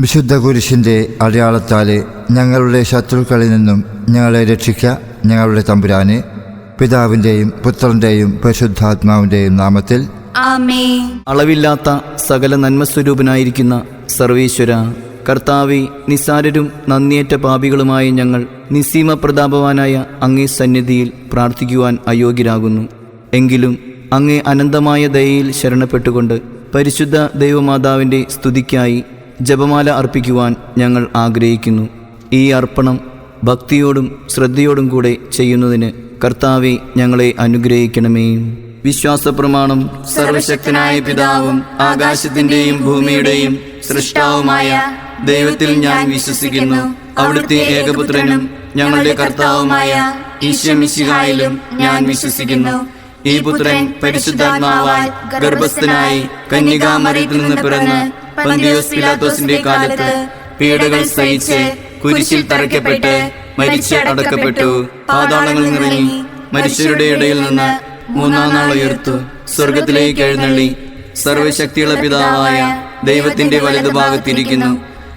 വിശുദ്ധ കുരിശിൻ്റെ അടയാളത്താൽ ഞങ്ങളുടെ ശത്രുക്കളിൽ നിന്നും ഞങ്ങളെ രക്ഷിക്ക ഞങ്ങളുടെ തമ്പുരാനെ. പിതാവിൻ്റെയും പുത്രൻ്റെയും പരിശുദ്ധാത്മാവിൻ്റെയും നാമത്തിൽ ആമേൻ. അളവില്ലാത്ത സകല നന്മസ്വരൂപനായിരിക്കുന്ന സർവീശ്വര കർത്താവേ, നിസ്സാരരും നന്ദിയേറ്റ പാപികളുമായ ഞങ്ങൾ നിസ്സീമ പ്രതാപവാനായ അങ്ങേ സന്നിധിയിൽ പ്രാർത്ഥിക്കുവാൻ അയോഗ്യരാകുന്നു. എങ്കിലും അങ്ങേ അനന്തമായ ദയയിൽ ശരണപ്പെട്ടുകൊണ്ട് പരിശുദ്ധ ദൈവമാതാവിൻ്റെ സ്തുതിക്കായി ജപമാല അർപ്പിക്കുവാൻ ഞങ്ങൾ ആഗ്രഹിക്കുന്നു. ഈ അർപ്പണം ഭക്തിയോടും ശ്രദ്ധയോടും കൂടെ ചെയ്യുന്നതിന് കർത്താവെ ഞങ്ങളെ അനുഗ്രഹിക്കണമേ. വിശ്വാസപ്രമാണം. സർവശക്തനായ പിതാവും ആകാശത്തിൻ്റെയും ഭൂമിയുടെയും സൃഷ്ടാവുമായ ദൈവത്തിൽ ഞാൻ വിശ്വസിക്കുന്നു. അവിടുത്തെ ഏകപുത്രനും ഞങ്ങളുടെ കർത്താവുമായ ഈശോ മിശിഹായിലും ഞാൻ വിശ്വസിക്കുന്നു. ഈ പുത്രൻ പരിശുദ്ധാത്മാവാൽ ഗർഭസ്ഥനായി കന്യകാമറിയത്തിൽ നിന്ന് പിറന്ന് പന്തിയോസ് പിലാത്തോസിന്റെ കാലത്ത് പീഡകൾ സഹിച്ച് കുരിശിൽ തറയ്ക്കപ്പെട്ട് മരിച്ച് അടക്കപ്പെട്ടു. പാതാളങ്ങളിൽ ഇറങ്ങി മനുഷ്യരുടെ ഇടയിൽ നിന്ന് മൂന്നാം നാൾ ഉയർത്തു. സ്വർഗത്തിലേക്ക് എഴുന്നള്ളി സർവശക്തിയുള്ള പിതാവായ ദൈവത്തിന്റെ വലതുഭാഗത്തിരിക്കുന്നു.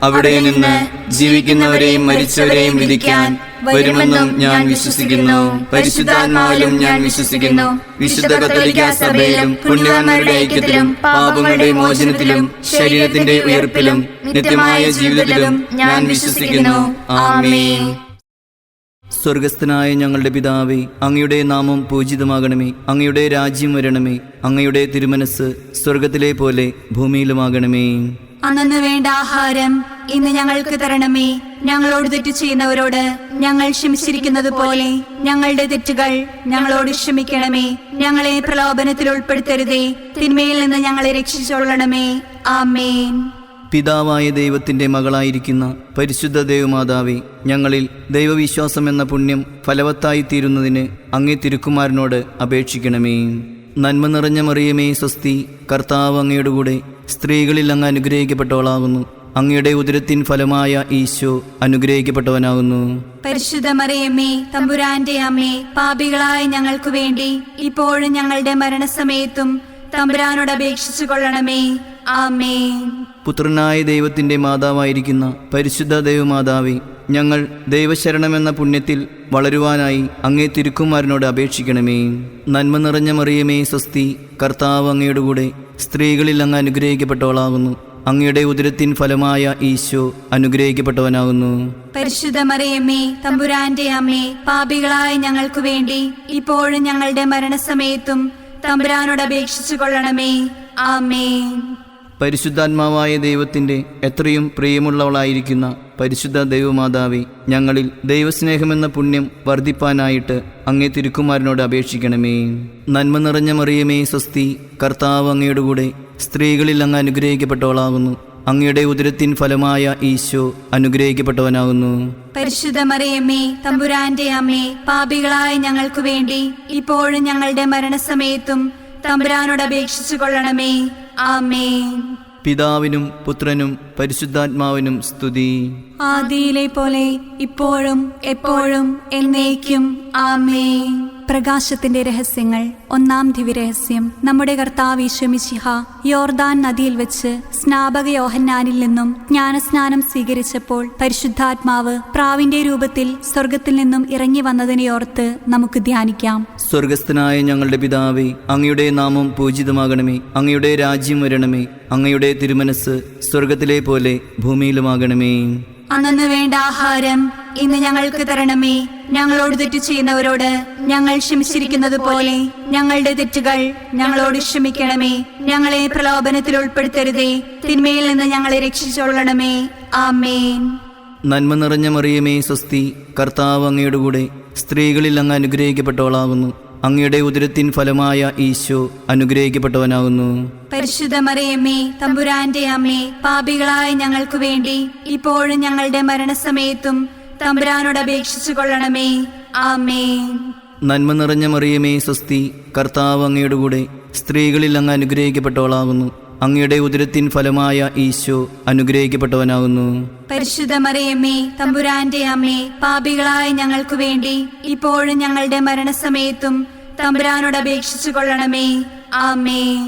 അവിടെ നിന്ന് ജീവിക്കുന്നവരെയും മരിച്ചവരെയും വിധിക്കാൻ വരുമെന്നും ഞാൻ വിശ്വസിക്കുന്നു. പരിശുദ്ധാത്മാവിലും ഞാൻ വിശ്വസിക്കുന്നു. വിശുദ്ധ കത്തോലിക്കാ സഭയിലും പുണ്യവാന്മാരുടെ ഐക്യത്തിലും പാപങ്ങളുടെ മോചനത്തിലും ശരീരത്തിന്റെ ഉയർപ്പിലും നിത്യമായ ജീവിതത്തിലും ഞാൻ വിശ്വസിക്കുന്നു. ആമേൻ. സ്വർഗസ്ഥനായ ഞങ്ങളുടെ പിതാവേ, അങ്ങയുടെ നാമം പൂജിതമാകണമേ. അങ്ങയുടെ രാജ്യം വരണമേ. അങ്ങയുടെ തിരുമനസ് സ്വർഗത്തിലെ പോലെ ഭൂമിയിലുമാകണമേ. അന്നു വേണ്ട ആഹാരം ഇന്ന് ഞങ്ങൾക്ക് തരണമേ. ഞങ്ങളോട് തെറ്റ് ചെയ്യുന്നവരോട് ഞങ്ങൾ ക്ഷമിച്ചിരിക്കുന്നത് പോലെ ഞങ്ങളുടെ തെറ്റുകൾ ഞങ്ങളോട് ക്ഷമിക്കണമേ. ഞങ്ങളെ പ്രലോഭനത്തിൽ ഉൾപ്പെടുത്തരുതേ, തിന്മയിൽ നിന്ന് ഞങ്ങളെ രക്ഷിച്ചൊള്ളണമേ. ആമേൻ. പിതാവായ ദൈവത്തിൻ്റെ മകളായിരിക്കുന്ന പരിശുദ്ധ ദൈവമാതാവേ, ഞങ്ങളിൽ ദൈവവിശ്വാസം എന്ന പുണ്യം ഫലവത്തായി തീരുന്നതിന് അങ്ങേ തിരുക്കുമാരനോട് അപേക്ഷിക്കണമേ. നന്മ നിറഞ്ഞ മറിയമേ സ്വസ്തി, കർത്താവ് അങ്ങയുടെ കൂടെ സ്ത്രീകളിൽ അങ്ങ് അനുഗ്രഹിക്കപ്പെട്ടവളാകുന്നു. അങ്ങയുടെ ഉദരത്തിൻ ഫലമായ ഈശോ അനുഗ്രഹിക്കപ്പെട്ടവനാകുന്നു. പരിശുദ്ധ മറിയമ്മേ, തമ്പുരാന്റെ അമ്മേ, പാപികളായ ഞങ്ങൾക്ക് വേണ്ടി ഇപ്പോഴും ഞങ്ങളുടെ മരണസമയത്തും തമ്പുരാനോട് അപേക്ഷിച്ചു കൊള്ളണമേ. ആമേൻ. പുത്രനായ ദൈവത്തിൻ്റെ മാതാവായിരിക്കുന്ന പരിശുദ്ധ ദൈവമാതാവേ, ഞങ്ങൾ ദൈവശരണമെന്ന പുണ്യത്തിൽ വളരുവാനായി അങ്ങേ തിരുക്കുമാരനോട് അപേക്ഷിക്കണമേ. നന്മ നിറഞ്ഞ മറിയമേ സ്വസ്തി, കർത്താവ് അങ്ങയുടെ കൂടെ സ്ത്രീകളിൽ അങ്ങ് അനുഗ്രഹിക്കപ്പെട്ടവളാകുന്നു. അങ്ങയുടെ ഉദരത്തിൻ ഫലമായ ഈശോ അനുഗ്രഹിക്കപ്പെട്ടവനാകുന്നു. പരിശുദ്ധ മറിയമ്മേ, തമ്പുരാന്റെ അമ്മേ, പാപികളായ ഞങ്ങൾക്ക് വേണ്ടി ഇപ്പോഴും ഞങ്ങളുടെ മരണസമയത്തും തമ്പുരാനോട് അപേക്ഷിച്ചു കൊള്ളണമേ. ആമേൻ. പരിശുദ്ധാത്മാവായ ദൈവത്തിൻ്റെ എത്രയും പ്രിയമുള്ളവളായിരിക്കുന്ന പരിശുദ്ധ ദൈവമാതാവേ, ഞങ്ങളിൽ ദൈവസ്നേഹമെന്ന പുണ്യം വർദ്ധിപ്പാനായിട്ട് അങ്ങേ തിരുക്കുമാരനോട് അപേക്ഷിക്കണമേ. നന്മ നിറഞ്ഞ മറിയമേ സ്വസ്തി, കർത്താവ് അങ്ങയുടെ കൂടെ സ്ത്രീകളിൽ അങ്ങ് അനുഗ്രഹിക്കപ്പെട്ടവളാകുന്നു. അങ്ങയുടെ ഉദരത്തിൻ ഫലമായ ഈശോ അനുഗ്രഹിക്കപ്പെട്ടവനാകുന്നു. പരിശുദ്ധ മറിയമ്മേ, തമ്പുരാന്റെ അമ്മേ, പാപികളായ ഞങ്ങൾക്ക് വേണ്ടി ഇപ്പോഴും ഞങ്ങളുടെ മരണസമയത്തും തമ്പുരാനോട് അപേക്ഷിച്ചു കൊള്ളണമേ. ആമേൻ. പിതാവിനും പുത്രനും പരിശുദ്ധാത്മാവിനും സ്തുതി. ആദിയിലെ പോലെ ഇപ്പോഴും എപ്പോഴും എന്നേക്കും. ആമേൻ. പ്രകാശത്തിന്റെ രഹസ്യങ്ങൾ. ഒന്നാം ദിവ്യരഹസ്യം. നമ്മുടെ കർത്താവ് ഈശോ മിശിഹ യോർദാൻ നദിയിൽ വെച്ച് സ്നാപക യോഹന്നാനിൽ നിന്നും ജ്ഞാനസ്നാനം സ്വീകരിച്ചപ്പോൾ പരിശുദ്ധാത്മാവ് പ്രാവിന്റെ രൂപത്തിൽ സ്വർഗത്തിൽ നിന്നും ഇറങ്ങി വന്നതിനെ ഓർത്ത് നമുക്ക് ധ്യാനിക്കാം. സ്വർഗസ്ഥനായ ഞങ്ങളുടെ പിതാവേ, അങ്ങയുടെ നാമം പൂജിതമാകണമേ. അങ്ങയുടെ രാജ്യം വരണമേ. അങ്ങയുടെ തിരുമനസ് സ്വർഗത്തിലെ പോലെ ഭൂമിയിലുമാകണമേ. അന്നു വേണ്ട ആഹാരം ഇന്ന് ഞങ്ങൾക്ക് തരണമേ. ഞങ്ങളോട് തെറ്റ് ചെയ്യുന്നവരോട് ഞങ്ങൾ ക്ഷമിച്ചിരിക്കുന്നത് പോലെ ഞങ്ങളുടെ തെറ്റുകൾ ഞങ്ങളോട് ക്ഷമിക്കണമേ. ഞങ്ങളെ പ്രലോഭനത്തിൽ ഉൾപ്പെടുത്തരുതേ, തിന്മയിൽ നിന്ന് ഞങ്ങളെ രക്ഷിച്ചൊള്ളണമേ. ആമേൻ. നന്മ നിറഞ്ഞ മറിയമേ സ്വസ്തി, കർത്താവ് അങ്ങയുടെ കൂടെ സ്ത്രീകളിൽ അങ്ങ് അനുഗ്രഹിക്കപ്പെട്ടവളാകുന്നു. അങ്ങയുടെ ഉദരത്തിൻ ഫലമായ ഈശോ അനുഗ്രഹിക്കപ്പെട്ടവനാകുന്നു. പരിശുദ്ധ മറിയമ്മേ, തമ്പുരാന്റെ അമ്മേ, പാപികളായ ഞങ്ങൾക്ക് വേണ്ടി ഇപ്പോഴും ഞങ്ങളുടെ മരണസമയത്തും തമ്പുരാനോട് അപേക്ഷിച്ചു കൊള്ളണമേ. ആമേൻ. നന്മ നിറഞ്ഞ മറിയമേ സ്വസ്തി, കർത്താവ് അങ്ങയുടെ കൂടെ സ്ത്രീകളിൽ അങ്ങ് അനുഗ്രഹിക്കപ്പെട്ടവളാകുന്നു. അങ്ങയുടെ ഉദരത്തിൻ ഫലമായ ഈശോ അനുഗ്രഹിക്കപ്പെട്ടവനാകുന്നു. പരിശുദ്ധ മറിയമ്മേ, തമ്പുരാന്റെ അമ്മേ, പാപികളായ ഞങ്ങൾക്ക് വേണ്ടി ഇപ്പോഴും ഞങ്ങളുടെ മരണസമയത്തും തമ്പുരാനോട് അപേക്ഷിച്ചു കൊള്ളണമേ. ആമേൻ.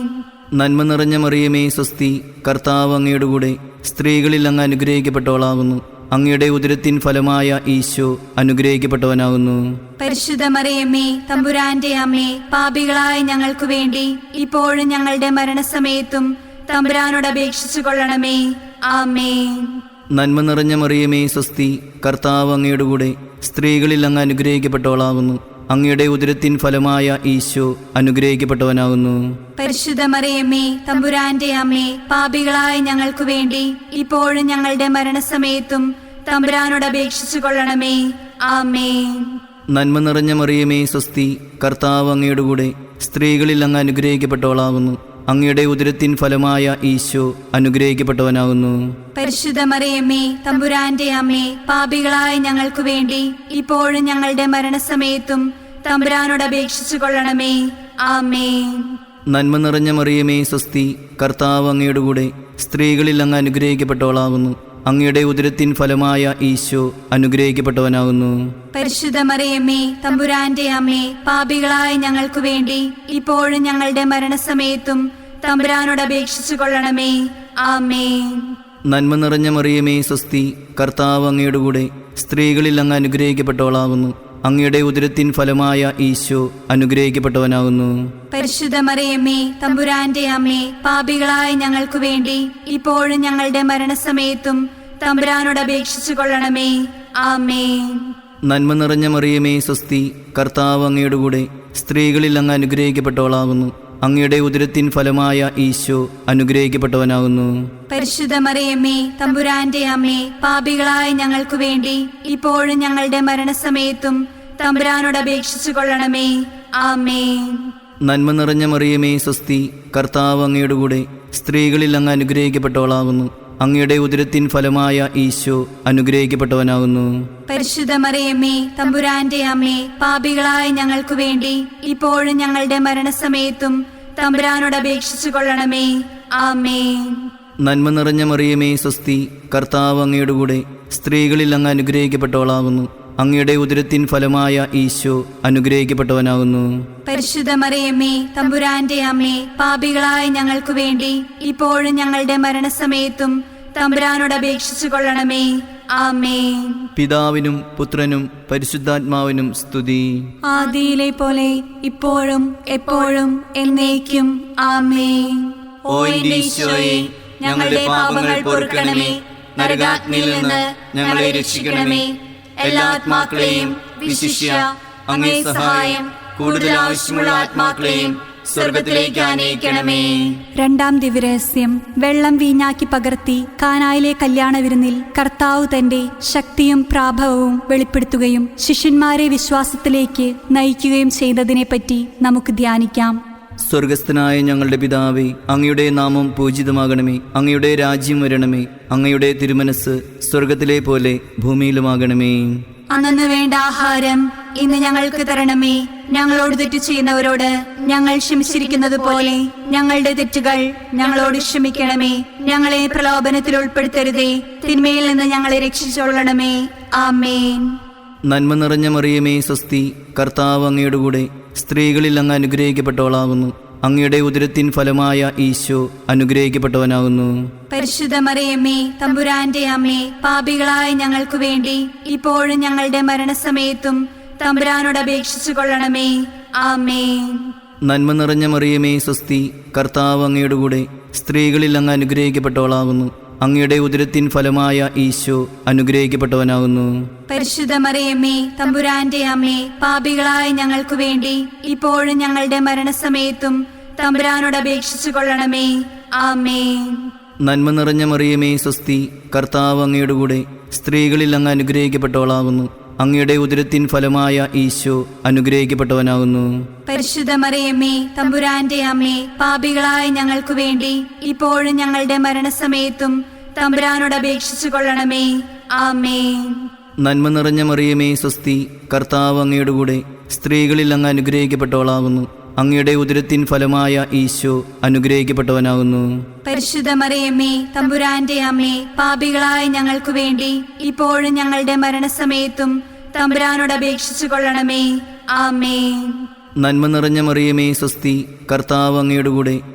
നന്മ നിറഞ്ഞ മറിയമേ സ്വസ്തി, കർത്താവ് അങ്ങയുടെ കൂടെ സ്ത്രീകളിൽ അങ്ങ് അനുഗ്രഹിക്കപ്പെട്ടവളാകുന്നു. അങ്ങയുടെ ഉദരത്തിൻ ഫലമായ ഈശോ അനുഗ്രഹിക്കപ്പെട്ടവനാകുന്നു. പരിശുദ്ധ മറിയമ്മേ, തമ്പുരാന്റെ അമ്മേ, പാപികളായ ഞങ്ങൾക്ക് വേണ്ടി ഇപ്പോഴും ഞങ്ങളുടെ മരണസമയത്തും തമ്പുരാനോട് അപേക്ഷിച്ചു കൊള്ളണമേ. ആമേൻ. നന്മ നിറഞ്ഞ മറിയമേ സ്വസ്തി, കർത്താവ് അങ്ങയുടെ കൂടെ സ്ത്രീകളിൽ അങ്ങ് അനുഗ്രഹിക്കപ്പെട്ടവളാകുന്നു. അങ്ങയുടെ ഉദരത്തിൻ ഫലമായ ഈശോ അനുഗ്രഹിക്കപ്പെട്ടവനാകുന്നു. പരിശുദ്ധ മറിയമ്മേ, തമ്പുരാന്റെ അമ്മേ, പാപികളായ ഞങ്ങൾക്ക് വേണ്ടി ഇപ്പോഴും ഞങ്ങളുടെ മരണസമയത്തും തമ്പുരാനോട് അപേക്ഷിച്ചു കൊള്ളണമേ. ആമേൻ. നന്മ നിറഞ്ഞ മറിയമേ സ്വസ്തി, കർത്താവ് അങ്ങയുടെ കൂടെ സ്ത്രീകളിൽ അങ്ങ് അനുഗ്രഹിക്കപ്പെട്ടവളാകുന്നു. അങ്ങയുടെ ഉദരത്തിൻ ഫലമായ ഈശോ അനുഗ്രഹിക്കപ്പെട്ടവനാകുന്നു. പരിശുദ്ധ മറിയമ്മേ, തമ്പുരാന്റെ അമ്മേ, പാപികളായ ഞങ്ങൾക്ക് വേണ്ടി ഇപ്പോഴും ഞങ്ങളുടെ മരണസമയത്തും തമ്പുരാനോട് അപേക്ഷിച്ചു കൊള്ളണമേ. ആമേൻ. നന്മ നിറഞ്ഞ മറിയമേ സ്വസ്തി, കർത്താവ് അങ്ങയുടെ കൂടെ സ്ത്രീകളിൽ അങ്ങ് അനുഗ്രഹിക്കപ്പെട്ടവളാകുന്നു. അങ്ങയുടെ ഉദരത്തിൻ ഫലമായ ഈശോ അനുഗ്രഹിക്കപ്പെട്ടവനാകുന്നു. പരിശുദ്ധ മറിയമ്മേ, തമ്പുരാന്റെ അമ്മേ, പാപികളായ ഞങ്ങൾക്ക് വേണ്ടി ഇപ്പോഴും ഞങ്ങളുടെ മരണസമയത്തും തമ്പുരാനോട് അപേക്ഷിച്ചു കൊള്ളണമേ. ആമേൻ. നന്മ നിറഞ്ഞ മറിയമേ സ്വസ്തി, കർത്താവ് അങ്ങയുടെ കൂടെ സ്ത്രീകളിൽ അങ്ങ് അനുഗ്രഹിക്കപ്പെട്ടവളാകുന്നു. അങ്ങയുടെ ഉദരത്തിൻ ഫലമായ ഈശോ അനുഗ്രഹിക്കപ്പെട്ടവനാകുന്നു. പരിശുദ്ധ മറിയമ്മേ, തമ്പുരാന്റെ അമ്മേ, പാപികളായ ഞങ്ങൾക്ക് വേണ്ടി ഇപ്പോഴും ഞങ്ങളുടെ മരണസമയത്തും തമ്പുരാനോട് അപേക്ഷിച്ചു കൊള്ളണമേ. ആമേൻ. നന്മ നിറഞ്ഞ മറിയമേ സ്വസ്തി, കർത്താവ് അങ്ങയുടെ കൂടെ സ്ത്രീകളിൽ അങ്ങ് അനുഗ്രഹിക്കപ്പെട്ടവളാകുന്നു. അങ്ങയുടെ ഉദരത്തിൻ ഫലമായ ഈശോ അനുഗ്രഹിക്കപ്പെട്ടവനാകുന്നു. പരിശുദ്ധ മറിയമ്മേ, തമ്പുരാന്റെ അമ്മേ, പാപികളായ ഞങ്ങൾക്ക് വേണ്ടി ഇപ്പോഴും ഞങ്ങളുടെ മരണസമയത്തും തമ്പുരാനോട് അപേക്ഷിച്ചു കൊള്ളണമേ. ആമേൻ. നന്മ നിറഞ്ഞ മറിയമേ സ്വസ്തി, കർത്താവ് അങ്ങയുടെ കൂടെ സ്ത്രീകളിൽ അങ്ങ് അനുഗ്രഹിക്കപ്പെട്ടവളാകുന്നു. അങ്ങയുടെ ഉദരത്തിൻ ഫലമായ ഈശോ അനുഗ്രഹിക്കപ്പെട്ടവനാകുന്നു. പരിശുദ്ധ മറിയമ്മേ, തമ്പുരാന്റെ അമ്മേ, പാപികളായ ഞങ്ങൾക്ക് വേണ്ടി ഇപ്പോഴും ഞങ്ങളുടെ മരണസമയത്തും തമ്പുരാനോട് അപേക്ഷിച്ചു കൊള്ളണമേ. ആമേൻ. നന്മ നിറഞ്ഞ മറിയമേ സ്വസ്തി, കർത്താവ് അങ്ങയുടെ കൂടെ സ്ത്രീകളിൽ അങ്ങ് അനുഗ്രഹിക്കപ്പെട്ടവളാകുന്നു. അങ്ങയുടെ ഉദരത്തിൻ ഫലമായ ഈശോ അനുഗ്രഹിക്കപ്പെട്ടവനാകുന്നു. പരിശുദ്ധ മറിയമ്മേ, തമ്പുരാന്റെ അമ്മേ, പാപികളായ ഞങ്ങൾക്ക് വേണ്ടി ഇപ്പോഴും ഞങ്ങളുടെ മരണസമയത്തും തമ്പുരാനോട് അപേക്ഷിച്ചു കൊള്ളണമേ. ആമേൻ. പിതാവിനും പുത്രനും പരിശുദ്ധാത്മാവിനും സ്തുതി. ആദിയിലെ പോലെ ഇപ്പോഴും എപ്പോഴും എന്നേക്കും. ആമേൻ. ഓ എന്റെ ഈശോയെ, ഞങ്ങളുടെ പാപങ്ങൾ പൊറുക്കണമേ. നരകാഗ്നിയിൽ നിന്ന് ഞങ്ങളെ രക്ഷിക്കണമേ. എല്ലാ ആത്മാക്കളെയും, വിശിഷ്യ അങ്ങേ സഹായം കൂടുതൽ ആവശ്യമുള്ള ആത്മാക്കളെയും സ്വർഗത്തിലേക്ക് ആനയിക്കണമേ. രണ്ടാം ദിവ്യരഹസ്യം. വെള്ളം വീഞ്ഞാക്കി പകർത്തി കാനായിലെ കല്യാണ വിരുന്നിൽ കർത്താവ് തന്റെ ശക്തിയും പ്രാഭവവും വെളിപ്പെടുത്തുകയും ശിഷ്യന്മാരെ വിശ്വാസത്തിലേക്ക് നയിക്കുകയും ചെയ്തതിനെപ്പറ്റി നമുക്ക് ധ്യാനിക്കാം. സ്വർഗസ്ഥനായ ഞങ്ങളുടെ പിതാവേ, അങ്ങയുടെ നാമം പൂജിതമാകണമേ. അങ്ങയുടെ രാജ്യം വരണമേ. അങ്ങയുടെ തിരുമനസ് സ്വർഗത്തിലെ പോലെ ഭൂമിയിലുമാകണമേ. അന്നു വേണ്ട ആഹാരം ഇന്ന് ഞങ്ങൾക്ക് തരണമേ. ഞങ്ങളോട് തെറ്റ് ചെയ്യുന്നവരോട് ഞങ്ങൾ ക്ഷമിച്ചിരിക്കുന്നത് പോലെ ഞങ്ങളുടെ തെറ്റുകൾ ഞങ്ങളോട് ക്ഷമിക്കണമേ. ഞങ്ങളെ പ്രലോഭനത്തിൽ ഉൾപ്പെടുത്തരുതേ, തിന്മയിൽ നിന്ന് ഞങ്ങളെ രക്ഷിച്ചൊള്ളണമേ. ആമേൻ. നന്മ നിറഞ്ഞ മറിയമേ സ്വസ്തി, കർത്താവ് അങ്ങയുടെ കൂടെ സ്ത്രീകളിൽ അങ്ങ് അനുഗ്രഹിക്കപ്പെട്ടവളാകുന്നു. അങ്ങയുടെ ഉദരത്തിൻ ഫലമായ ഈശോ അനുഗ്രഹിക്കപ്പെട്ടവനാകുന്നു. പരിശുദ്ധ മറിയമ്മേ, തമ്പുരാന്റെ അമ്മേ, പാപികളായ ഞങ്ങൾക്ക് വേണ്ടി ഇപ്പോഴും ഞങ്ങളുടെ മരണസമയത്തും തമ്പുരാനോട് അപേക്ഷിച്ചു കൊള്ളണമേ. ആമേൻ. നന്മ നിറഞ്ഞ മറിയമേ സ്വസ്തി, കർത്താവ് അങ്ങയുടെ കൂടെ സ്ത്രീകളിൽ അങ്ങ് അനുഗ്രഹിക്കപ്പെട്ടവളാകുന്നു. അങ്ങയുടെ ഉദരത്തിൻ ഫലമായ ഈശോ അനുഗ്രഹിക്കപ്പെട്ടവനാകുന്നു. പരിശുദ്ധ മറിയമ്മേ, തമ്പുരാന്റെ അമ്മേ, പാപികളായ ഞങ്ങൾക്ക് വേണ്ടി ഇപ്പോഴും ഞങ്ങളുടെ മരണസമയത്തും തമ്പുരാനോട് അപേക്ഷിച്ചു കൊള്ളണമേ. ആമേൻ. നന്മ നിറഞ്ഞ മറിയമേ സ്വസ്തി, കർത്താവ് അങ്ങയുടെ കൂടെ സ്ത്രീകളിൽ അങ്ങ് അനുഗ്രഹിക്കപ്പെട്ടവളാകുന്നു. അങ്ങയുടെ ഉദരത്തിൻ ഫലമായ ഈശോ അനുഗ്രഹിക്കപ്പെട്ടവനാകുന്നു. പരിശുദ്ധ മറിയമ്മേ, തമ്പുരാന്റെ അമ്മേ, പാപികളായ ഞങ്ങൾക്ക് വേണ്ടി ഇപ്പോഴും ഞങ്ങളുടെ മരണസമയത്തും തമ്പുരാനോട് അപേക്ഷിച്ചു കൊള്ളണമേ. ആമേൻ. നന്മ നിറഞ്ഞ മറിയമേ സ്വസ്തി, കർത്താവ് അങ്ങയുടെ കൂടെ സ്ത്രീകളിൽ അങ്ങ് അനുഗ്രഹിക്കപ്പെട്ടവളാകുന്നു. അങ്ങയുടെ ഉദരത്തിൻ ഫലമായ ഈശോ അനുഗ്രഹിക്കപ്പെട്ടവനാകുന്നു. പരിശുദ്ധ മറിയമ്മേ, തമ്പുരാന്റെ അമ്മേ, പാപികളായ ഞങ്ങൾക്ക് വേണ്ടി ഇപ്പോഴും ഞങ്ങളുടെ മരണസമയത്തും തമ്പുരാനോട് അപേക്ഷിച്ചു കൊള്ളണമേ. ആമേൻ. നന്മ നിറഞ്ഞ മറിയമേ സ്വസ്തി, കർത്താവ് അങ്ങയുടെ കൂടെ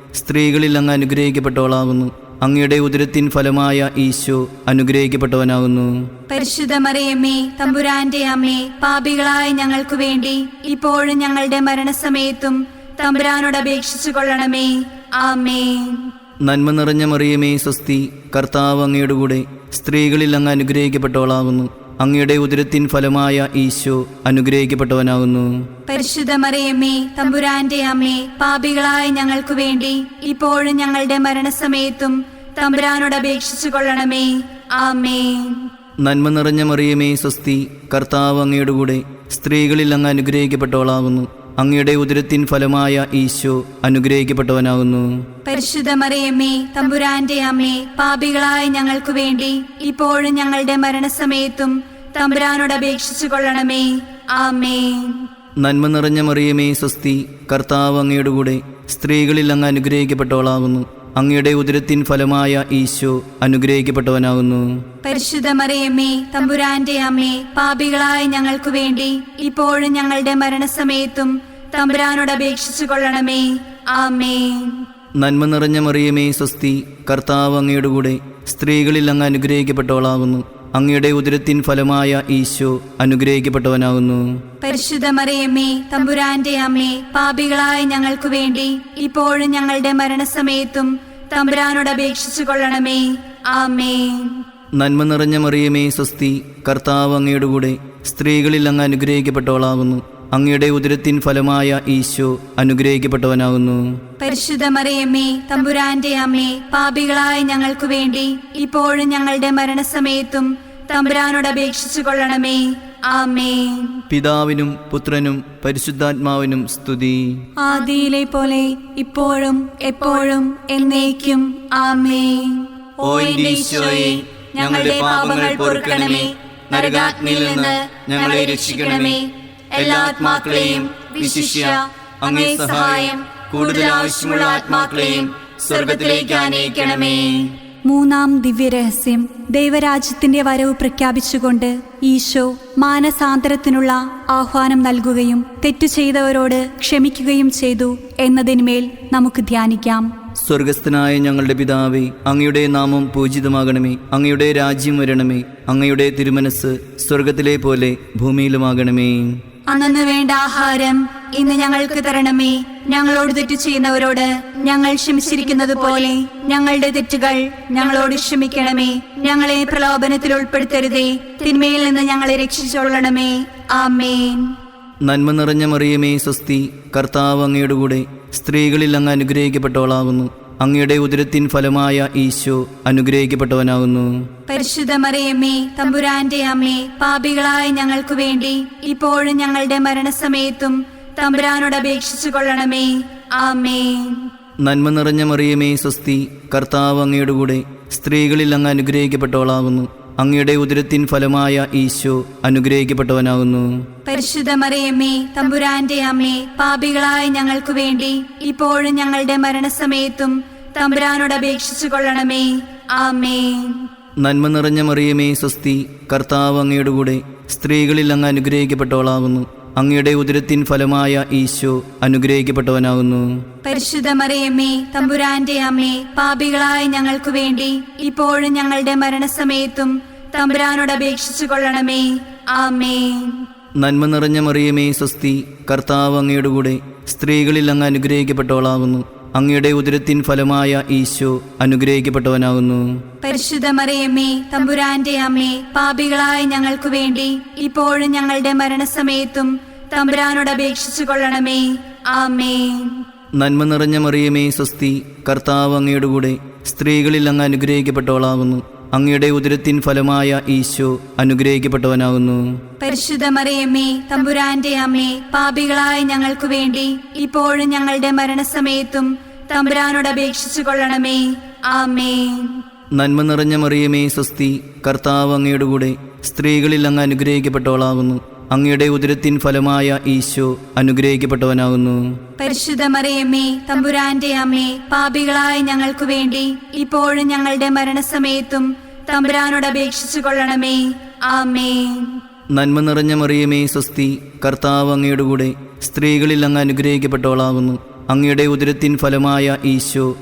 സ്ത്രീകളിൽ അങ്ങ് അനുഗ്രഹിക്കപ്പെട്ടവളാകുന്നു. അങ്ങയുടെ ഉദരത്തിൻ ഫലമായ ഈശോ അനുഗ്രഹിക്കപ്പെട്ടവനാകുന്നു. പരിശുദ്ധ മറിയമ്മേ, തമ്പുരാന്റെ അമ്മേ, പാപികളായ ഞങ്ങൾക്ക് വേണ്ടി ഇപ്പോഴും ഞങ്ങളുടെ മരണസമയത്തും തമ്പുരാനോട് അപേക്ഷിച്ചു കൊള്ളണമേ. ആമേൻ. നന്മ നിറഞ്ഞ മറിയമേ സ്വസ്തി, കർത്താവ് അങ്ങയുടെ കൂടെ സ്ത്രീകളിൽ അങ്ങ് അനുഗ്രഹിക്കപ്പെട്ടവളാകുന്നു. അങ്ങയുടെ ഉദരത്തിൻ ഫലമായ ഈശോ അനുഗ്രഹിക്കപ്പെട്ടവനാകുന്നു. പരിശുദ്ധ മറിയമ്മേ, തമ്പുരാന്റെ അമ്മേ, പാപികളായ ഞങ്ങൾക്ക് വേണ്ടി ഇപ്പോഴും ഞങ്ങളുടെ മരണസമയത്തും തമ്പുരാനോട് അപേക്ഷിച്ചു കൊള്ളണമേ. ആമേൻ. നന്മ നിറഞ്ഞ മറിയമേ സ്വസ്തി, കർത്താവ് അങ്ങയുടെ കൂടെ സ്ത്രീകളിൽ അങ്ങ് അനുഗ്രഹിക്കപ്പെട്ടവളാകുന്നു. അങ്ങയുടെ ഉദരത്തിൻ ഫലമായ ഈശോ അനുഗ്രഹിക്കപ്പെട്ടവനാകുന്നു. പരിശുദ്ധ മറിയമ്മേ, തമ്പുരാന്റെ അമ്മേ, പാപികളായ ഞങ്ങൾക്ക് വേണ്ടി ഇപ്പോഴും ഞങ്ങളുടെ മരണസമയത്തും തമ്പുരാനോട് അപേക്ഷിച്ചു കൊള്ളണമേ. ആമേൻ. നന്മ നിറഞ്ഞ മറിയമേ സ്വസ്തി, കർത്താവ് അങ്ങയുടെ കൂടെ സ്ത്രീകളിൽ അങ്ങ് അനുഗ്രഹിക്കപ്പെട്ടവളാകുന്നു. അങ്ങയുടെ ഉദരത്തിൻ ഫലമായ ഈശോ അനുഗ്രഹിക്കപ്പെട്ടവനാകുന്നു. പരിശുദ്ധ മറിയമ്മേ, തമ്പുരാന്റെ അമ്മേ, പാപികളായ ഞങ്ങൾക്ക് വേണ്ടി ഇപ്പോഴും ഞങ്ങളുടെ മരണസമയത്തും തമ്പുരാനോട് അപേക്ഷിച്ചു കൊള്ളണമേ. ആമേൻ. നന്മ നിറഞ്ഞ മറിയമേ സ്വസ്തി, കർത്താവ് അങ്ങയുടെ കൂടെ സ്ത്രീകളിൽ അങ്ങ് അനുഗ്രഹിക്കപ്പെട്ടവളാകുന്നു. അങ്ങയുടെ ഉദരത്തിൻ ഫലമായ ഈശോ അനുഗ്രഹിക്കപ്പെട്ടവനാകുന്നു. പരിശുദ്ധ മറിയമ്മേ, തമ്പുരാന്റെ അമ്മേ, പാപികളായ ഞങ്ങൾക്ക് വേണ്ടി ഇപ്പോഴും ഞങ്ങളുടെ മരണസമയത്തും തമ്പുരാനോട് അപേക്ഷിച്ചു കൊള്ളണമേ. ആമേൻ. നന്മ നിറഞ്ഞ മറിയമേ സ്വസ്തി, കർത്താവ് അങ്ങയുടെ കൂടെ സ്ത്രീകളിൽ അങ്ങ് അനുഗ്രഹിക്കപ്പെട്ടവളാകുന്നു. അങ്ങയുടെ ഉദരത്തിൻ ഫലമായ ഈശോ അനുഗ്രഹിക്കപ്പെട്ടവനാകുന്നു. പരിശുദ്ധ മറിയമ്മേ, തമ്പുരാന്റെ അമ്മേ, പാപികളായ ഞങ്ങൾക്ക് വേണ്ടി ഇപ്പോഴും ഞങ്ങളുടെ മരണസമയത്തും തമ്പുരാനോട് അപേക്ഷിച്ചു കൊള്ളണമേ. ആമേൻ. പിതാവിനും പുത്രനും പരിശുദ്ധാത്മാവിനും സ്തുതി. ആദിയിലെ പോലെ ഇപ്പോഴും എപ്പോഴും എന്നേക്കും. ആമേൻ. ഓ എന്റെ ഈശോയെ, ഞങ്ങളുടെ പാപങ്ങൾ പൊറുക്കണമേ. നരകാഗ്നിയിൽ നിന്ന് ഞങ്ങളെ രക്ഷിക്കണമേ. എല്ലാ ആത്മാക്കളെയും, വിശിഷ്യ അങ്ങേ സഹായം കൂടുതൽ ആവശ്യമുള്ള ആത്മാക്കളെയും സ്വർഗത്തിലേക്ക് ആനയിക്കണമേ. മൂന്നാം ദിവ്യരഹസ്യം, ദൈവരാജ്യത്തിന്റെ വരവ് പ്രഖ്യാപിച്ചുകൊണ്ട് ഈശോ മാനസാന്തരത്തിനുള്ള ആഹ്വാനം നൽകുകയും തെറ്റു ചെയ്തവരോട് ക്ഷമിക്കുകയും ചെയ്തു എന്നതിന്മേൽ നമുക്ക് ധ്യാനിക്കാം. സ്വർഗസ്ഥനായ ഞങ്ങളുടെ പിതാവേ, അങ്ങയുടെ നാമം പൂജിതമാകണമേ. അങ്ങയുടെ രാജ്യം വരണമേ. അങ്ങയുടെ തിരുമനസ് സ്വർഗത്തിലെ പോലെ ഭൂമിയിലുമാകണമേ. അന്നു വേണ്ട ആഹാരം ഇന്ന് ഞങ്ങൾക്ക് തരണമേ. ഞങ്ങളോട് തെറ്റു ചെയ്യുന്നവരോട് ഞങ്ങൾ ക്ഷമിച്ചിരിക്കുന്നത് പോലെ ഞങ്ങളുടെ തെറ്റുകൾ ഞങ്ങളോട് ക്ഷമിക്കണമേ. ഞങ്ങളെ പ്രലോഭനത്തിൽ ഉൾപ്പെടുത്തരുതേ, തിന്മയിൽ നിന്ന് ഞങ്ങളെ രക്ഷിച്ചൊള്ളണമേ. ആമേൻ. നന്മ നിറഞ്ഞ മറിയമേ സ്വസ്തി, കർത്താവ് അങ്ങയുടെ കൂടെ സ്ത്രീകളിൽ അങ്ങ് അനുഗ്രഹിക്കപ്പെട്ടവളാകുന്നു. അങ്ങയുടെ ഉദരത്തിൻ ഫലമായ ഈശോ അനുഗ്രഹിക്കപ്പെട്ടവനാകുന്നു. പരിശുദ്ധ മറിയമ്മേ, തമ്പുരാന്റെ അമ്മേ, പാപികളായ ഞങ്ങൾക്ക് വേണ്ടി ഇപ്പോഴും ഞങ്ങളുടെ മരണസമയത്തും തമ്പുരാനോട് അപേക്ഷിച്ചു കൊള്ളണമേ. ആമേൻ. നന്മ നിറഞ്ഞ മറിയമേ സ്വസ്തി, കർത്താവ് അങ്ങയുടെ കൂടെ സ്ത്രീകളിൽ അങ്ങ് അനുഗ്രഹിക്കപ്പെട്ടവളാകുന്നു. അങ്ങയുടെ ഉദരത്തിൻ ഫലമായ ഈശോ അനുഗ്രഹിക്കപ്പെട്ടവനാകുന്നു. പരിശുദ്ധ മറിയമ്മേ, തമ്പുരാന്റെ അമ്മേ, പാപികളായ ഞങ്ങൾക്ക് വേണ്ടി ഇപ്പോഴും ഞങ്ങളുടെ മരണസമയത്തും തമ്പുരാനോട് അപേക്ഷിച്ചു കൊള്ളണമേ. ആമേൻ. നന്മ നിറഞ്ഞ മറിയമേ സ്വസ്തി, കർത്താവ് അങ്ങയുടെ കൂടെ സ്ത്രീകളിൽ അങ്ങ് അനുഗ്രഹിക്കപ്പെട്ടവളാകുന്നു. അങ്ങയുടെ ഉദരത്തിൻ ഫലമായ ഈശോ അനുഗ്രഹിക്കപ്പെട്ടവനാകുന്നു. പരിശുദ്ധ മറിയമ്മേ, തമ്പുരാന്റെ അമ്മേ, പാപികളായ ഞങ്ങൾക്ക് വേണ്ടി ഇപ്പോഴും ഞങ്ങളുടെ മരണസമയത്തും തമ്പുരാനോട് അപേക്ഷിച്ചു കൊള്ളണമേ. ആമേൻ. നന്മ നിറഞ്ഞ മറിയമേ സ്വസ്തി, കർത്താവ് അങ്ങയുടെ കൂടെ സ്ത്രീകളിൽ അങ്ങ് അനുഗ്രഹിക്കപ്പെട്ടവളാകുന്നു. അങ്ങയുടെ ഉദരത്തിൻ ഫലമായ ഈശോ അനുഗ്രഹിക്കപ്പെട്ടവനാകുന്നു. പരിശുദ്ധ മറിയമ്മേ, തമ്പുരാന്റെ അമ്മേ, പാപികളായ ഞങ്ങൾക്ക് വേണ്ടി ഇപ്പോഴും ഞങ്ങളുടെ മരണസമയത്തും തമ്പുരാനോട് അപേക്ഷിച്ചു കൊള്ളണമേ. ആമേൻ. നന്മ നിറഞ്ഞ മറിയമേ സ്വസ്തി, കർത്താവ് അങ്ങയുടെ കൂടെ സ്ത്രീകളിൽ അങ്ങ് അനുഗ്രഹിക്കപ്പെട്ടവളാകുന്നു. അങ്ങയുടെ ഉദരത്തിൻ ഫലമായ ഈശോ അനുഗ്രഹിക്കപ്പെട്ടവനാകുന്നു. പരിശുദ്ധ മറിയമ്മേ, തമ്പുരാന്റെ അമ്മേ, പാപികളായ ഞങ്ങൾക്ക് വേണ്ടി ഇപ്പോഴും ഞങ്ങളുടെ മരണസമയത്തും തമ്പുരാനോട് അപേക്ഷിച്ചു കൊള്ളണമേ. ആമേൻ. നന്മ നിറഞ്ഞ മറിയമേ സ്വസ്തി, കർത്താവ് അങ്ങയുടെ കൂടെ സ്ത്രീകളിൽ അങ്ങ് അനുഗ്രഹിക്കപ്പെട്ടവളാകുന്നു. അങ്ങയുടെ ഉദരത്തിൻ ഫലമായ ഈശോ അനുഗ്രഹിക്കപ്പെട്ടവനാകുന്നു. പരിശുദ്ധ മറിയമ്മേ, തമ്പുരാന്റെ അമ്മേ, പാപികളായ ഞങ്ങൾക്ക് വേണ്ടി ഇപ്പോഴും ഞങ്ങളുടെ മരണസമയത്തും തമ്പുരാനോട് അപേക്ഷിച്ചു കൊള്ളണമേ. ആമേൻ. നന്മ നിറഞ്ഞ മറിയമേ സ്വസ്തി, കർത്താവ് അങ്ങയുടെ കൂടെ സ്ത്രീകളിൽ അങ്ങ് അനുഗ്രഹിക്കപ്പെട്ടവളാകുന്നു. അങ്ങയുടെ ഉദരത്തിൻ ഫലമായ ഈശോ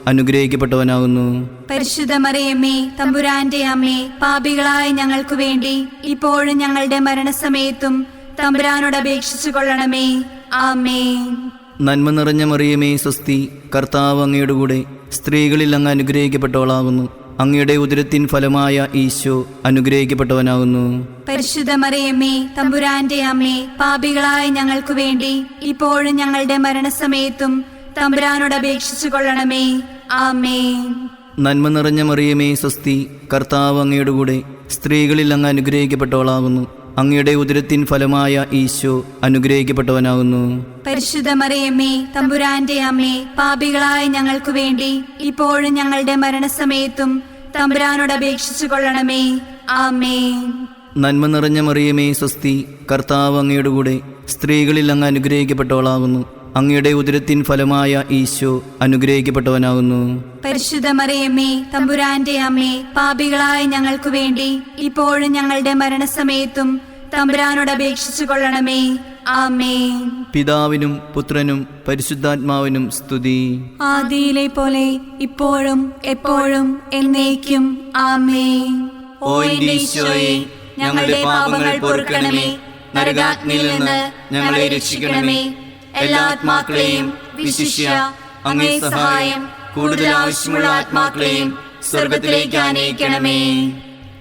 അനുഗ്രഹിക്കപ്പെട്ടവനാകുന്നു. പരിശുദ്ധ മറിയമ്മേ, തമ്പുരാന്റെ അമ്മേ, പാപികളായ ഞങ്ങൾക്ക് വേണ്ടി ഇപ്പോഴും ഞങ്ങളുടെ മരണസമയത്തും തമ്പുരാനോട് അപേക്ഷിച്ചു കൊള്ളണമേ. ആമേൻ. നന്മ നിറഞ്ഞ മറിയമേ സ്വസ്തി, കർത്താവ് അങ്ങയുടെ കൂടെ സ്ത്രീകളിൽ അങ്ങ് അനുഗ്രഹിക്കപ്പെട്ടവളാകുന്നു. അങ്ങയുടെ ഉദരത്തിൻ ഫലമായ ഈശോ അനുഗ്രഹിക്കപ്പെട്ടവനാകുന്നു. പരിശുദ്ധ മറിയമ്മേ, തമ്പുരാന്റെ അമ്മേ, പാപികളായ ഞങ്ങൾക്ക് വേണ്ടി ഇപ്പോഴും ഞങ്ങളുടെ മരണസമയത്തും തമ്പുരാനോട് അപേക്ഷിച്ചു കൊള്ളണമേ. ആമേൻ. നന്മ നിറഞ്ഞ മറിയമേ സ്വസ്തി, കർത്താവ് അങ്ങയുടെ കൂടെ സ്ത്രീകളിൽ അങ്ങ് അനുഗ്രഹിക്കപ്പെട്ടവളാകുന്നു. അങ്ങയുടെ ഉദരത്തിൻ ഫലമായ ഈശോ അനുഗ്രഹിക്കപ്പെട്ടവനാകുന്നു. പരിശുദ്ധ മറിയമ്മേ, തമ്പുരാന്റെ അമ്മേ, പാപികളായ ഞങ്ങൾക്ക് വേണ്ടി ഇപ്പോഴും ഞങ്ങളുടെ മരണസമയത്തും തമ്പുരാനോട് അപേക്ഷിച്ചു കൊള്ളണമേ. ആമേൻ. നന്മ നിറഞ്ഞ മറിയമേ സ്വസ്തി, കർത്താവ് അങ്ങയുടെ കൂടെ സ്ത്രീകളിൽ അങ്ങ് അനുഗ്രഹിക്കപ്പെട്ടവളാകുന്നു. അങ്ങയുടെ ഉദരത്തിൻ ഫലമായ ഈശോ അനുഗ്രഹിക്കപ്പെട്ടവനാകുന്നു. പരിശുദ്ധ മറിയമ്മേ, തമ്പുരാന്റെ അമ്മേ, പാപികളായ ഞങ്ങൾക്ക് വേണ്ടി ഇപ്പോഴും ഞങ്ങളുടെ മരണസമയത്തും തമ്പുരാനോട് അപേക്ഷിച്ചു കൊള്ളണമേ. ആമേൻ. പിതാവിനും പുത്രനും പരിശുദ്ധാത്മാവിനും സ്തുതി. ആദിയിലെ പോലെ ഇപ്പോഴും എപ്പോഴും എന്നേക്കും. ആമേൻ. ഓ എന്റെ ഈശോയെ, ഞങ്ങളുടെ പാപങ്ങൾ പൊറുക്കണമേ. നരകാഗ്നിയിൽ നിന്ന് ഞങ്ങളെ രക്ഷിക്കണമേ. എല്ലാ ആത്മാക്കളെയും, വിശിഷ്യ അങ്ങേ സഹായം കൂടുതൽ ആവശ്യമുള്ള ആത്മാക്കളെയും സ്വർഗത്തിലേക്ക് ആനയിക്കണമേ.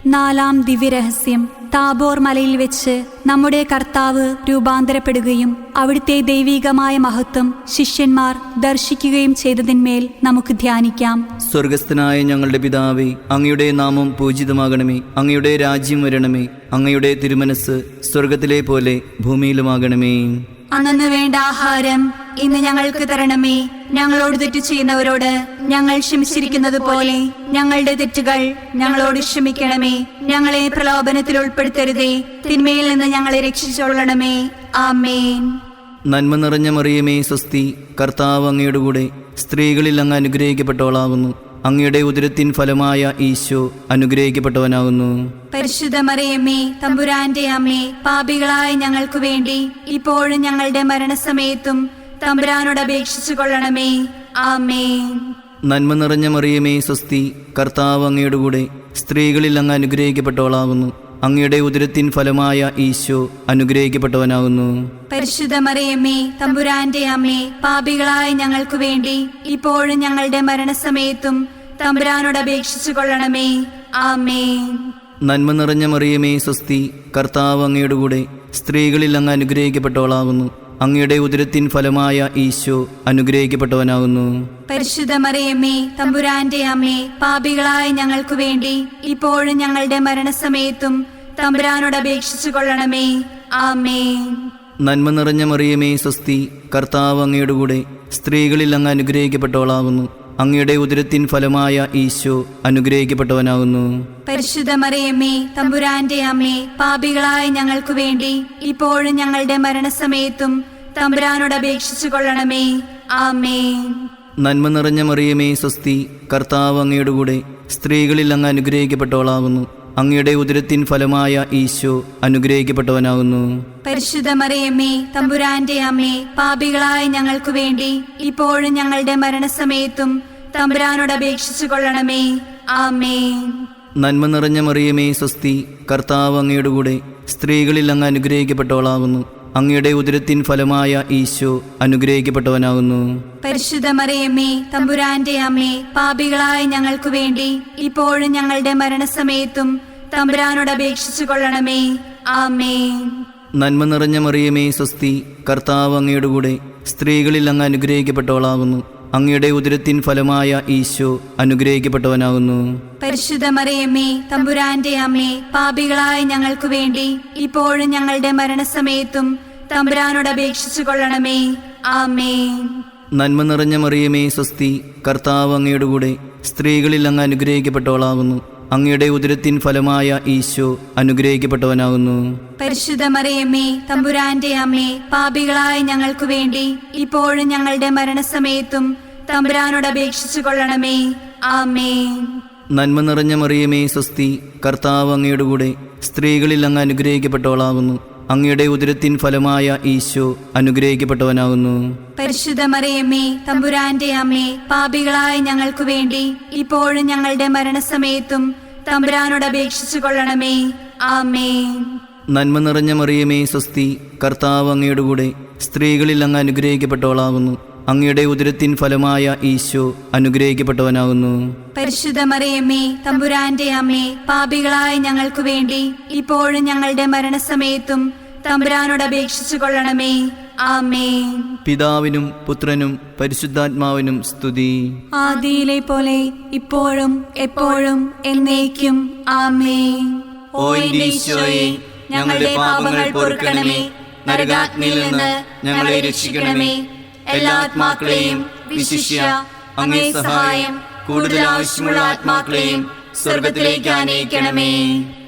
നാലാം ദിവ്യരഹസ്യം. താബോർ മലയിൽ വെച്ച് നമ്മുടെ കർത്താവ് രൂപാന്തരപ്പെടുകയും അവിടുത്തെ ദൈവികമായ മഹത്വം ശിഷ്യന്മാർ ദർശിക്കുകയും ചെയ്തതിന്മേൽ നമുക്ക് ധ്യാനിക്കാം. സ്വർഗസ്ഥനായ ഞങ്ങളുടെ പിതാവേ, അങ്ങയുടെ നാമം പൂജിതമാകണമേ. അങ്ങയുടെ രാജ്യം വരണമേ. അങ്ങയുടെ തിരുമനസ് സ്വർഗത്തിലെ പോലെ ഭൂമിയിലുമാകണമേ. അന്നു വേണ്ട ആഹാരം ഇന്ന് ഞങ്ങൾക്ക് തരണമേ. ഞങ്ങളോട് തെറ്റ് ചെയ്യുന്നവരോട് ഞങ്ങൾ ക്ഷമിച്ചിരിക്കുന്നത് പോലെ ഞങ്ങളുടെ തെറ്റുകൾ ഞങ്ങളോട് ക്ഷമിക്കണമേ. ഞങ്ങളെ പ്രലോഭനത്തിൽ ഉൾപ്പെടുത്തരുതേ, തിന്മയിൽ നിന്ന് ഞങ്ങളെ രക്ഷിച്ചുകൊള്ളണമേ. ആമേൻ. നന്മ നിറഞ്ഞ മറിയമേ സ്വസ്തി, കർത്താവ് അങ്ങയുടെ കൂടെ സ്ത്രീകളിൽ അങ്ങ് അനുഗ്രഹിക്കപ്പെട്ടവളാകുന്നു. അങ്ങയുടെ ഉദരത്തിൻ ഫലമായ ഈശോ അനുഗ്രഹിക്കപ്പെട്ടവനാകുന്നു. പരിശുദ്ധ മറിയമ്മേ, തമ്പുരാന്റെ അമ്മേ, പാപികളായ ഞങ്ങൾക്ക് വേണ്ടി ഇപ്പോഴും ഞങ്ങളുടെ മരണസമയത്തും തമ്പുരാനോട് അപേക്ഷിച്ചു കൊള്ളണമേ. ആമേൻ. നന്മ നിറഞ്ഞ മറിയമേ സ്വസ്തി, കർത്താവ് അങ്ങയുടെ കൂടെ സ്ത്രീകളിൽ അങ്ങ് അനുഗ്രഹിക്കപ്പെട്ടവളാകുന്നു. അങ്ങയുടെ ഉദരത്തിൻ ഫലമായ ഈശോ അനുഗ്രഹിക്കപ്പെട്ടവനാകുന്നു. പരിശുദ്ധ മറിയമ്മേ, തമ്പുരാന്റെ അമ്മേ, പാപികളായ ഞങ്ങൾക്ക് വേണ്ടി ഇപ്പോഴും ഞങ്ങളുടെ മരണസമയത്തും തമ്പുരാനോട് അപേക്ഷിച്ചു കൊള്ളണമേ. ആമേൻ. നന്മ നിറഞ്ഞ മറിയമേ സ്വസ്തി, കർത്താവ് അങ്ങയുടെ കൂടെ സ്ത്രീകളിൽ അങ്ങ് അനുഗ്രഹിക്കപ്പെട്ടവളാകുന്നു. അങ്ങയുടെ ഉദരത്തിൻ ഫലമായ ഈശോ അനുഗ്രഹിക്കപ്പെട്ടവനാകുന്നു. പരിശുദ്ധ മറിയമ്മേ, തമ്പുരാന്റെ അമ്മേ, പാപികളായ ഞങ്ങൾക്ക് വേണ്ടി ഇപ്പോഴും ഞങ്ങളുടെ മരണസമയത്തും തമ്പുരാനോട് അപേക്ഷിച്ചു കൊള്ളണമേ. ആമേൻ. നന്മ നിറഞ്ഞ മറിയമേ സ്വസ്തി, കർത്താവ് അങ്ങയുടെ കൂടെ സ്ത്രീകളിൽ അങ്ങ് അനുഗ്രഹിക്കപ്പെട്ടവളാകുന്നു. അങ്ങയുടെ ഉദരത്തിൻ ഫലമായ ഈശോ അനുഗ്രഹിക്കപ്പെട്ടവനാകുന്നു. പരിശുദ്ധ മറിയമ്മേ, തമ്പുരാന്റെ അമ്മേ, പാപികളായ ഞങ്ങൾക്ക് വേണ്ടി ഇപ്പോഴും ഞങ്ങളുടെ മരണസമയത്തും തമ്പുരാനോട് അപേക്ഷിച്ചു കൊള്ളണമേ. ആമേൻ. നന്മ നിറഞ്ഞ മറിയമേ സ്വസ്തി, കർത്താവ് അങ്ങയുടെ കൂടെ സ്ത്രീകളിൽ അങ്ങ് അനുഗ്രഹിക്കപ്പെട്ടവളാകുന്നു. അങ്ങയുടെ ഉദരത്തിൻ ഫലമായ ഈശോ അനുഗ്രഹിക്കപ്പെട്ടവനാകുന്നു. പരിശുദ്ധ മറിയമ്മേ, തമ്പുരാന്റെ അമ്മേ, പാപികളായ ഞങ്ങൾക്ക് വേണ്ടി ഇപ്പോഴും ഞങ്ങളുടെ മരണസമയത്തും തമ്പുരാനോട് അപേക്ഷിച്ചു കൊള്ളണമേ. ആമേൻ. നന്മ നിറഞ്ഞ മറിയമേ സ്വസ്തി, കർത്താവ് അങ്ങയുടെ കൂടെ സ്ത്രീകളിൽ അങ്ങ് അനുഗ്രഹിക്കപ്പെട്ടവളാകുന്നു. അങ്ങയുടെ ഉദരത്തിൻ ഫലമായ ഈശോ അനുഗ്രഹിക്കപ്പെട്ടവനാകുന്നു. പരിശുദ്ധ മറിയമ്മേ, തമ്പുരാന്റെ അമ്മേ, പാപികളായ ഞങ്ങൾക്ക് വേണ്ടി ഇപ്പോഴും ഞങ്ങളുടെ മരണസമയത്തും തമ്പുരാനോട് അപേക്ഷിച്ചു കൊള്ളണമേ. ആമേൻ. നന്മ നിറഞ്ഞ മറിയമേ സ്വസ്തി, കർത്താവ് അങ്ങയുടെ കൂടെ സ്ത്രീകളിൽ അങ്ങ് അനുഗ്രഹിക്കപ്പെട്ടവളാകുന്നു. അങ്ങയുടെ ഉദരത്തിൻ ഫലമായ ഈശോ അനുഗ്രഹിക്കപ്പെട്ടവനാകുന്നു. പരിശുദ്ധ മറിയമ്മേ, തമ്പുരാന്റെ അമ്മേ, പാപികളായ ഞങ്ങൾക്ക് വേണ്ടി ഇപ്പോഴും ഞങ്ങളുടെ മരണസമയത്തും തമ്പുരാനോട് അപേക്ഷിച്ചു കൊള്ളണമേ. ആമേൻ. നന്മ നിറഞ്ഞ മറിയമേ സ്വസ്തി, കർത്താവ് അങ്ങയുടെ കൂടെ സ്ത്രീകളിൽ അങ്ങ് അനുഗ്രഹിക്കപ്പെട്ടവളാകുന്നു. അങ്ങയുടെ ഉദരത്തിൻ ഫലമായ ഈശോ അനുഗ്രഹിക്കപ്പെട്ടവനാകുന്നു. പരിശുദ്ധ മറിയമ്മേ, തമ്പുരാന്റെ അമ്മേ, പാപികളായ ഞങ്ങൾക്ക് വേണ്ടി ഇപ്പോഴും ഞങ്ങളുടെ മരണസമയത്തും തമ്പുരാനോട് അപേക്ഷിച്ചു കൊള്ളണമേ. ആമേൻ. നന്മ നിറഞ്ഞ മറിയമേ സ്വസ്തി, കർത്താവ് അങ്ങയുടെ കൂടെ സ്ത്രീകളിൽ അങ്ങ് അനുഗ്രഹിക്കപ്പെട്ടവളാകുന്നു. അങ്ങയുടെ ഉദരത്തിൻ ഫലമായ ഈശോ അനുഗ്രഹിക്കപ്പെട്ടവനാകുന്നു. പരിശുദ്ധ മറിയമ്മേ, തമ്പുരാന്റെ അമ്മേ, പാപികളായ ഞങ്ങൾക്ക് വേണ്ടി ഇപ്പോഴും ഞങ്ങളുടെ മരണസമയത്തും തമ്പുരാനോട് അപേക്ഷിച്ചു കൊള്ളണമേ. ആമേൻ. നന്മ നിറഞ്ഞ മറിയമേ സ്വസ്തി, കർത്താവ് അങ്ങയുടെ കൂടെ സ്ത്രീകളിൽ അങ്ങ് അനുഗ്രഹിക്കപ്പെട്ടവളാകുന്നു. അങ്ങയുടെ ഉദരത്തിൻ ഫലമായ ഈശോ അനുഗ്രഹിക്കപ്പെട്ടവനാകുന്നു. പരിശുദ്ധ മറിയമ്മേ, തമ്പുരാന്റെ അമ്മേ, പാപികളായ ഞങ്ങൾക്ക് വേണ്ടി ഇപ്പോഴും ഞങ്ങളുടെ മരണസമയത്തും തമ്പുരാനോട് അപേക്ഷിച്ചു കൊള്ളണമേ. ആമേൻ. പിതാവിനും പുത്രനും പരിശുദ്ധാത്മാവിനും സ്തുതി. ആദിയിലെ പോലെ ഇപ്പോഴും എപ്പോഴും എന്നേക്കും. ആമേൻ. ഓ എന്റെ ഈശോയെ, ഞങ്ങളുടെ പാപങ്ങൾ പൊറുക്കണമേ. നരകാഗ്നിയിൽ നിന്ന് ഞങ്ങളെ രക്ഷിക്കണമേ. എല്ലാ ആത്മാക്കളെയും വിശിഷ്യ അങ്ങേ സഹായം കൂടുതൽ ആവശ്യമുള്ള ആത്മാക്കളെയും സ്വർഗത്തിലേക്ക് ആനയിക്കണമേ.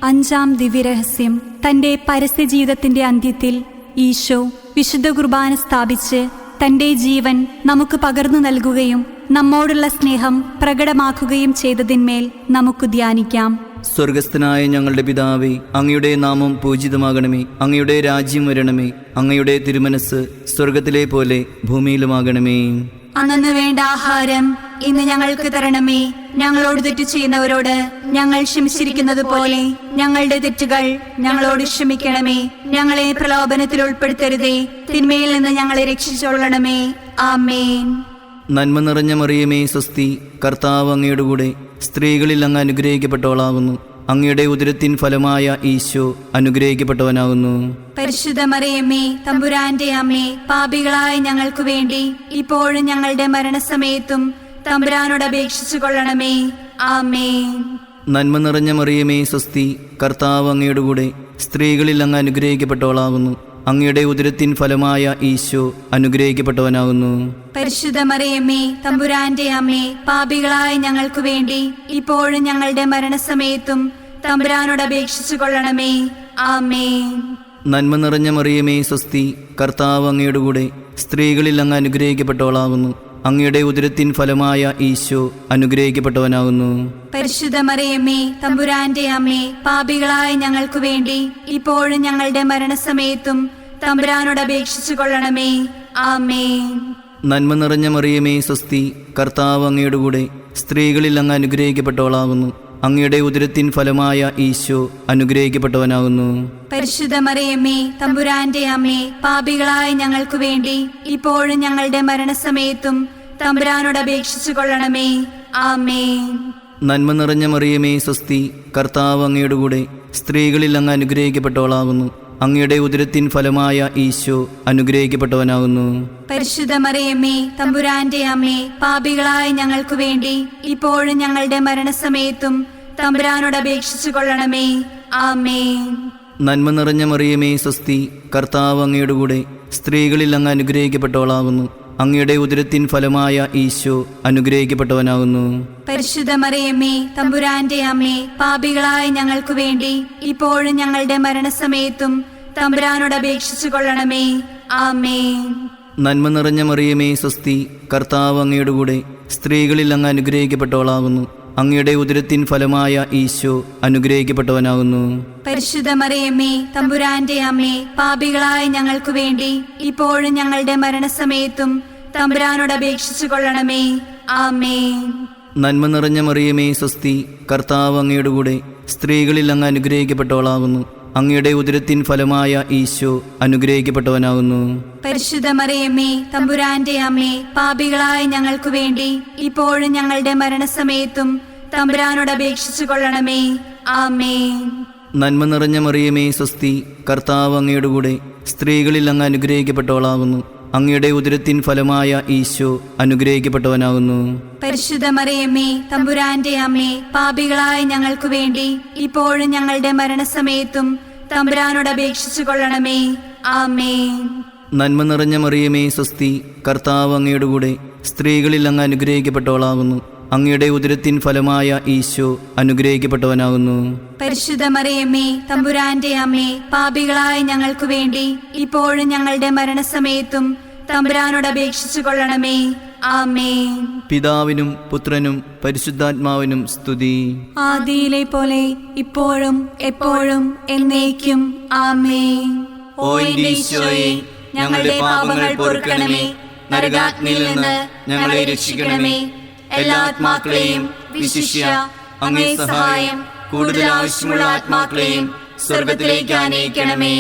അഞ്ചാം ദിവ്യരഹസ്യം. തന്റെ പരസ്യ ജീവിതത്തിന്റെ അന്ത്യത്തിൽ ഈശോ വിശുദ്ധ കുർബാന സ്ഥാപിച്ച് തന്റെ ജീവൻ നമുക്ക് പകർന്നു നൽകുകയും നമ്മോടുള്ള സ്നേഹം പ്രകടമാക്കുകയും ചെയ്തതിന്മേൽ നമുക്ക് ധ്യാനിക്കാം. സ്വർഗസ്ഥനായ ഞങ്ങളുടെ പിതാവേ, അങ്ങയുടെ നാമം പൂജിതമാകണമേ. അങ്ങയുടെ രാജ്യം വരണമേ. അങ്ങയുടെ തിരുമനസ് സ്വർഗത്തിലെ പോലെ ഭൂമിയിലുമാകണമേ. അന്നു വേണ്ട ആഹാരം ഇന്ന് ഞങ്ങൾക്ക് തരണമേ. ഞങ്ങളോട് തെറ്റ് ചെയ്യുന്നവരോട് ഞങ്ങൾ ക്ഷമിച്ചിരിക്കുന്നത് പോലെ ഞങ്ങളുടെ തെറ്റുകൾ ഞങ്ങളോട് ക്ഷമിക്കണമേ. ഞങ്ങളെ പ്രലോഭനത്തിൽ ഉൾപ്പെടുത്തരുതേ, തിന്മയിൽ നിന്ന് ഞങ്ങളെ രക്ഷിച്ചൊള്ളണമേ. ആമേൻ. നന്മ നിറഞ്ഞ മറിയമേ സ്വസ്തി, കർത്താവ് അങ്ങയുടെ കൂടെ സ്ത്രീകളിൽ അങ്ങ് അനുഗ്രഹിക്കപ്പെട്ടവളാകുന്നു. അങ്ങയുടെ ഉദരത്തിൻ ഫലമായ ഈശോ അനുഗ്രഹിക്കപ്പെട്ടവനാകുന്നു. പരിശുദ്ധ മറിയമ്മേ, തമ്പുരാന്റെ അമ്മേ, പാപികളായ ഞങ്ങൾക്ക് വേണ്ടി ഇപ്പോഴും ഞങ്ങളുടെ മരണസമയത്തും തമ്പുരാനോട് അപേക്ഷിച്ചു കൊള്ളണമേ. ആമേൻ. നന്മ നിറഞ്ഞ മറിയമേ സ്വസ്തി, കർത്താവ് അങ്ങയുടെ കൂടെ സ്ത്രീകളിൽ അങ്ങ് അനുഗ്രഹിക്കപ്പെട്ടവളാകുന്നു. അങ്ങയുടെ ഉദരത്തിൻ ഫലമായ ഈശോ അനുഗ്രഹിക്കപ്പെട്ടവനാകുന്നു. പരിശുദ്ധ മറിയമ്മേ, തമ്പുരാന്റെ അമ്മേ, പാപികളായ ഞങ്ങൾക്ക് വേണ്ടി ഇപ്പോഴും ഞങ്ങളുടെ മരണസമയത്തും തമ്പുരാനോട് അപേക്ഷിച്ചു കൊള്ളണമേ. ആമേൻ. നന്മ നിറഞ്ഞ മറിയമേ സ്വസ്തി, കർത്താവ് അങ്ങയുടെ കൂടെ സ്ത്രീകളിൽ അങ്ങ് അനുഗ്രഹിക്കപ്പെട്ടവളാകുന്നു. അങ്ങയുടെ ഉദരത്തിൻ ഫലമായ ഈശോ അനുഗ്രഹിക്കപ്പെട്ടവനാകുന്നു. പരിശുദ്ധ മറിയമ്മേ, തമ്പുരാന്റെ അമ്മേ, പാപികളായ ഞങ്ങൾക്ക് വേണ്ടി ഇപ്പോഴും ഞങ്ങളുടെ മരണസമയത്തും തമ്പുരാനോട് അപേക്ഷിച്ചു കൊള്ളണമേ. ആമേൻ. നന്മ നിറഞ്ഞ മറിയമേ സ്വസ്തി, കർത്താവ് അങ്ങയുടെ കൂടെ സ്ത്രീകളിൽ അങ്ങ് അനുഗ്രഹിക്കപ്പെട്ടവളാകുന്നു. അങ്ങയുടെ ഉദരത്തിൻ ഫലമായ ഈശോ അനുഗ്രഹിക്കപ്പെട്ടവനാകുന്നു. പരിശുദ്ധ മറിയമ്മേ, തമ്പുരാന്റെ അമ്മേ, പാപികളായ ഞങ്ങൾക്ക് വേണ്ടി ഇപ്പോഴും ഞങ്ങളുടെ മരണസമയത്തും തമ്പുരാനോട് അപേക്ഷിച്ചു കൊള്ളണമേ. ആമേൻ. നന്മ നിറഞ്ഞ മറിയമേ സ്വസ്തി, കർത്താവ് അങ്ങയുടെ കൂടെ സ്ത്രീകളിൽ അങ്ങ് അനുഗ്രഹിക്കപ്പെട്ടവളാകുന്നു. അങ്ങയുടെ ഉദരത്തിൻ ഫലമായ ഈശോ അനുഗ്രഹിക്കപ്പെട്ടവനാകുന്നു. പരിശുദ്ധ മറിയമ്മേ, തമ്പുരാന്റെ അമ്മേ, പാപികളായ ഞങ്ങൾക്ക് വേണ്ടി ഇപ്പോഴും ഞങ്ങളുടെ മരണസമയത്തും തമ്പുരാനോട് അപേക്ഷിച്ചു കൊള്ളണമേ. ആമേൻ. നന്മ നിറഞ്ഞ മറിയമേ സ്വസ്തി, കർത്താവ് അങ്ങയുടെ കൂടെ സ്ത്രീകളിൽ അങ്ങ് അനുഗ്രഹിക്കപ്പെട്ടവളാകുന്നു. അങ്ങയുടെ ഉദരത്തിൻ ഫലമായ ഈശോ അനുഗ്രഹിക്കപ്പെട്ടവനാകുന്നു. പരിശുദ്ധ മറിയമ്മേ, തമ്പുരാന്റെ അമ്മേ, പാപികളായ ഞങ്ങൾക്ക് വേണ്ടി ഇപ്പോഴും ഞങ്ങളുടെ മരണസമയത്തും തമ്പുരാനോട് അപേക്ഷിച്ചു കൊള്ളണമേ. ആമേൻ. നന്മ നിറഞ്ഞ മറിയമേ സ്വസ്തി, കർത്താവ് അങ്ങയുടെ കൂടെ സ്ത്രീകളിൽ അങ്ങ് അനുഗ്രഹിക്കപ്പെട്ടവളാകുന്നു. അങ്ങയുടെ ഉദരത്തിൻ ഫലമായ ഈശോ അനുഗ്രഹിക്കപ്പെട്ടവനാകുന്നു. പരിശുദ്ധ മറിയമ്മേ, തമ്പുരാന്റെ അമ്മേ, പാപികളായ ഞങ്ങൾക്ക് വേണ്ടി ഇപ്പോഴും ഞങ്ങളുടെ മരണസമയത്തും തമ്പുരാനോട് അപേക്ഷിച്ചു കൊള്ളണമേ. ആമേൻ. നന്മ നിറഞ്ഞ മറിയമേ സ്വസ്തി, കർത്താവ് അങ്ങയുടെ കൂടെ സ്ത്രീകളിൽ അങ്ങ് അനുഗ്രഹിക്കപ്പെട്ടവളാകുന്നു. അങ്ങയുടെ ഉദരത്തിൻ ഫലമായ ഈശോ അനുഗ്രഹിക്കപ്പെട്ടവനാകുന്നു. പരിശുദ്ധ മറിയമ്മേ, തമ്പുരാന്റെ അമ്മേ, പാപികളായ ഞങ്ങൾക്ക് വേണ്ടി ഇപ്പോഴും ഞങ്ങളുടെ മരണസമയത്തും തമ്പുരാനോട് അപേക്ഷിച്ചു കൊള്ളണമേ. ആമേൻ. നന്മ നിറഞ്ഞ മറിയമേ സ്വസ്തി, കർത്താവ് അങ്ങയുടെ കൂടെ സ്ത്രീകളിൽ അങ്ങ് അനുഗ്രഹിക്കപ്പെട്ടവളാകുന്നു. അങ്ങയുടെ ഉദരത്തിൻ ഫലമായ ഈശോ അനുഗ്രഹിക്കപ്പെട്ടവനാകുന്നു. പരിശുദ്ധ മറിയമ്മേ, തമ്പുരാന്റെ അമ്മേ, പാപികളായ ഞങ്ങൾക്ക് വേണ്ടി ഇപ്പോഴും ഞങ്ങളുടെ മരണസമയത്തും തമ്പുരാനോട് അപേക്ഷിച്ചു കൊള്ളണമേ. ആമേൻ. നന്മ നിറഞ്ഞ മറിയമേ സ്വസ്തി, കർത്താവ് അങ്ങയുടെ കൂടെ സ്ത്രീകളിൽ അങ്ങ് അനുഗ്രഹിക്കപ്പെട്ടവളാകുന്നു. അങ്ങയുടെ ഉദരത്തിൻ ഫലമായ ഈശോ അനുഗ്രഹിക്കപ്പെട്ടവനാകുന്നു. പരിശുദ്ധ മറിയമ്മേ, തമ്പുരാന്റെ അമ്മേ, പാപികളായ ഞങ്ങൾക്ക് വേണ്ടി ഇപ്പോഴും ഞങ്ങളുടെ മരണസമയത്തും തമ്പുരാനോട് അപേക്ഷിച്ചു കൊള്ളണമേ. ആമേൻ. പിതാവിനും പുത്രനും പരിശുദ്ധാത്മാവിനും സ്തുതി. ആദിയിലെ പോലെ ഇപ്പോഴും എപ്പോഴും എന്നേക്കും ആമേൻ. ഓ എന്റെ ഈശോയെ, ഞങ്ങളുടെ പാപങ്ങൾ പൊറുക്കണമേ. നരകാഗ്നിയിൽ നിന്ന് ഞങ്ങളെ രക്ഷിക്കണമേ. എല്ലാ ആത്മാക്കളെയും വിശിഷ്യ അങ്ങേ സഹായം കൂടുതൽ ആവശ്യമുള്ള ആത്മാക്കളെയും സ്വർഗത്തിലേക്ക് ആനയിക്കണമേ.